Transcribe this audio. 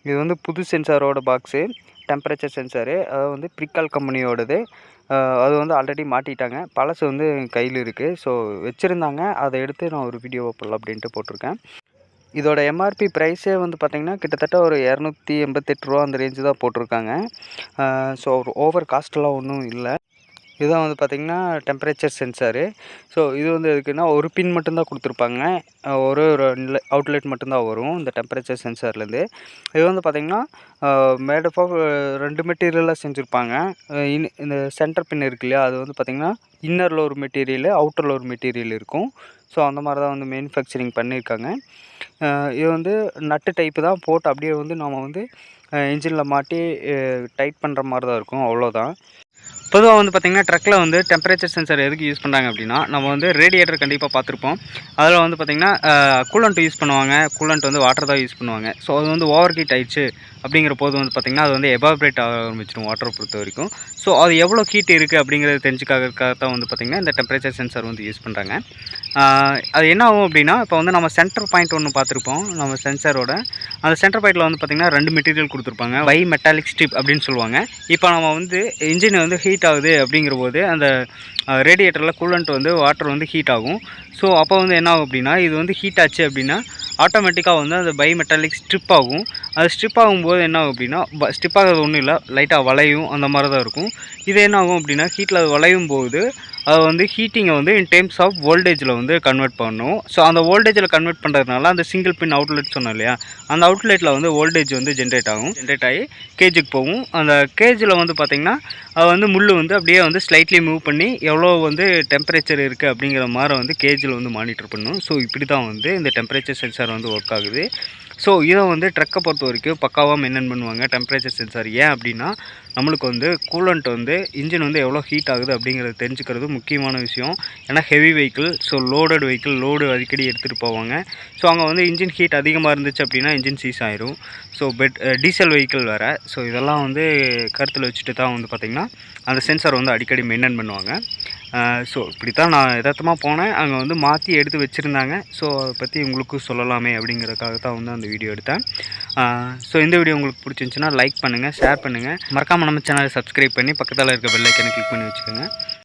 இது வந்து புது சென்சாரோட பாக்ஸு, டெம்பரேச்சர் சென்சாரு. அது வந்து பிரிக்கால் கம்பெனியோடது. அது வந்து ஆல்ரெடி மாட்டிட்டாங்க. பழசு வந்து கையில் இருக்குது. ஸோ வச்சுருந்தாங்க. அதை எடுத்து நான் ஒரு வீடியோ போடலாம் அப்படின்ட்டு போட்டிருக்கேன். இதோட எம்ஆர்பி ப்ரைஸே வந்து பார்த்திங்கன்னா கிட்டத்தட்ட ஒரு ரூ. 288 அந்த ரேஞ்சு தான் போட்டிருக்காங்க. ஸோ ஓவர் காஸ்ட்லாம் ஒன்றும் இல்லை. இதுதான் வந்து பார்த்திங்கன்னா டெம்பரேச்சர் சென்சாரு. ஸோ இது வந்து எதுக்குன்னா ஒரு பின் மட்டும்தான் கொடுத்துருப்பாங்க. ஒரு அவுட்லெட் மட்டும்தான் வரும் இந்த டெம்பரேச்சர் சென்சார்லேருந்து. இது வந்து பார்த்திங்கன்னா மேட் ஆஃப் 2 மெட்டீரியலாக செஞ்சுருப்பாங்க. இந்த சென்டர் பின் இருக்கு இல்லையா, அது வந்து பார்த்திங்கன்னா இன்னரில் ஒரு மெட்டீரியலு, அவுட்டரில் ஒரு மெட்டீரியல் இருக்கும். ஸோ அந்த மாதிரி தான் வந்து மேனுஃபேக்சரிங் பண்ணியிருக்காங்க. இது வந்து நட்டு டைப்பு தான் போட்டு அப்படியே வந்து நம்ம வந்து இன்ஜினில் மாட்டி டைட் பண்ணுற மாதிரி தான் இருக்கும், அவ்வளோதான். பொதுவாக வந்து பார்த்திங்கன்னா ட்ரக்கில் வந்து டெம்பரேச்சர் சென்சார் எதுக்கு யூஸ் பண்ணுறாங்க அப்படின்னா, நம்ம வந்து ரேடியேட்டர் கண்டிப்பாக பார்த்துருப்போம். அதில் வந்து பார்த்திங்கன்னா கூலண்ட் யூஸ் பண்ணுவாங்க. கூலண்ட் வந்து வாட்டர் தான் யூஸ் பண்ணுவாங்க. ஸோ அது வந்து ஓவர் ஹீட் ஆயிடுச்சு அப்படிங்கிற போது வந்து பார்த்திங்கன்னா அது வந்து எவாப்ரேட் ஆக ஆரம்பிச்சிடும் வாட்டரை பொறுத்த வரைக்கும். ஸோ அது எவ்வளோ ஹீட் இருக்குது அப்படிங்கிறத தெரிஞ்சுக்காக தான் வந்து பார்த்திங்கன்னா இந்த டெம்பரேச்சர் சென்சார் வந்து யூஸ் பண்ணுறாங்க. அது என்ன ஆகும் அப்படின்னா, இப்போ வந்து நம்ம சென்டர் பாயிண்ட் ஒன்று பார்த்துருப்போம் நம்ம சென்சாரோட. அந்த சென்டர் பாயிண்டில் வந்து பார்த்திங்கன்னா 2 மெட்டீரியல் கொடுத்துருப்பாங்க. bimetallic ஸ்ட்ரிப் அப்படின்னு சொல்லுவாங்க. இப்போ நம்ம வந்து இன்ஜின் வந்து ஹீட் ஆகுது அப்படிங்கிற போது அந்த ரேடியேட்டரில் கூலண்ட் வந்து வாட்டர் வந்து ஹீட் ஆகும். ஸோ அப்போ வந்து என்ன ஆகும் அப்படின்னா, இது வந்து ஹீட் ஆச்சு அப்படின்னா ஆட்டோமேட்டிக்காக வந்து அந்த bimetallic ஸ்ட்ரிப் ஆகும். அது ஸ்ட்ரிப் ஆகும்போது என்ன ஆகும் அப்படின்னா, ஸ்ட்ரிப் ஆகிறது ஒன்றும் இல்லை, லைட்டாக வளையும் அந்த மாதிரி தான் இருக்கும். இது என்ன ஆகும் அப்படின்னா, ஹீட்டில் அது வளையும் போது அது வந்து ஹீட்டிங்கை வந்து இன் டேர்ம்ஸ் ஆஃப் வோல்டேஜில் வந்து கன்வெர்ட் பண்ணும். ஸோ அந்த வோல்டேஜில் கன்வெர்ட் பண்ணுறதுனால அந்த சிங்கிள் பின் அவுட்லெட் சொன்னோம் இல்லையா, அந்த அவுட்லெட்டில் வந்து வோல்டேஜ் வந்து ஜென்ரேட் ஆகி கேஜுக்கு போகும். அந்த கேஜில் வந்து பார்த்திங்கன்னா அது வந்து முள் வந்து அப்படியே வந்து ஸ்லைட்லி மூவ் பண்ணி எவ்வளோ வந்து டெம்பரேச்சர் இருக்குது அப்படிங்கிற மாதிரி வந்து கேஜில் வந்து மானிட்டர் பண்ணும். ஸோ இப்படி தான் வந்து இந்த டெம்பரேச்சர் சென்சார் வந்து ஒர்க் ஆகுது. ஸோ இதை வந்து ட்ரக்கை பொறுத்த வரைக்கும் பக்காவாக மெயின்டைன் பண்ணுவாங்க டெம்பரேச்சர் சென்சார். ஏன் அப்படின்னா, நம்மளுக்கு வந்து கூலண்ட் வந்து இன்ஜின் வந்து எவ்வளோ ஹீட் ஆகுது அப்படிங்கிறத தெரிஞ்சுக்கிறது முக்கியமான விஷயம். ஏன்னா heavy vehicle, so loaded vehicle, load அடிக்கடி எடுத்துகிட்டு போவாங்க. ஸோ அங்கே வந்து இன்ஜின் ஹீட் அதிகமாக இருந்துச்சு அப்படின்னா இன்ஜின் சீஸ் ஆயிரும். ஸோ டீசல் வெஹிக்கிள் வேறு. ஸோ இதெல்லாம் வந்து கருத்தில் வச்சுட்டு தான் வந்து பார்த்திங்கன்னா அந்த சென்சார் வந்து அடிக்கடி மெயின்டைன் பண்ணுவாங்க. ஸோ இப்படி தான் நான் எதார்த்தமாக போனேன். அங்கே வந்து மாற்றி எடுத்து வச்சுருந்தாங்க. ஸோ அதை பற்றி உங்களுக்கும் சொல்லலாமே அப்படிங்கிறதுக்காக தான் வந்து அந்த வீடியோ எடுத்தேன். ஸோ இந்த வீடியோ உங்களுக்கு பிடிச்சிருந்துச்சுன்னா லைக் பண்ணுங்கள், ஷேர் பண்ணுங்கள். மறக்காமல் நம்ம சேனலை சப்ஸ்கிரைப் பண்ணி பக்கத்தில் இருக்க பெல் ஐக்கனை கிளிக் பண்ணி வச்சுக்கோங்க.